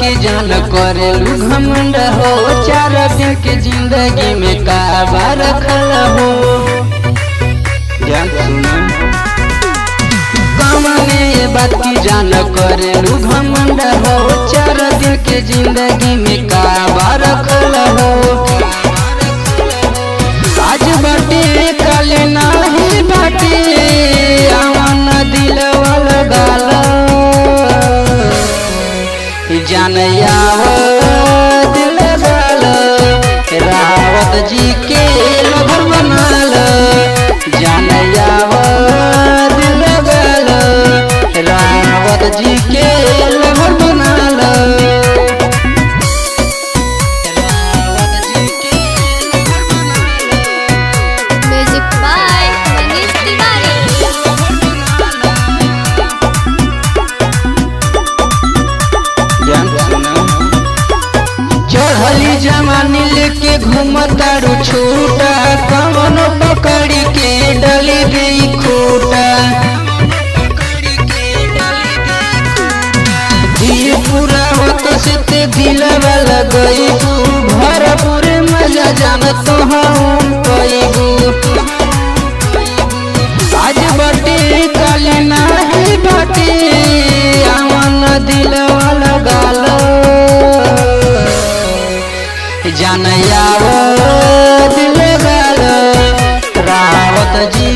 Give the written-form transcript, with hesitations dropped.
के जान करेलू घमंड हो। 4 दिन के जिंदगी में काबा रखल हो। कमने ये बात की जान करेलू घमंड हो। 4 दिन के जिंदगी में काबा रखल हो। आज बाटे कल नाही बाटे आवन दिल वाला गाल जान आव दिल गाल रावत जी के लभर बनाल जान आव दिल गाल रावत जी के लभर बनाल। चढ़ली जवानी लेके घूमतारू छूटा कवन पकड़ी के डली दी खूटा। दिल पूरा वत से ते दिल वाला गई तू भरपूर मजा जान तो हम पैबू। आज बाटे कल नाही बाटे आवन दिल वाला गाल जान आव दिल गाल रावत जी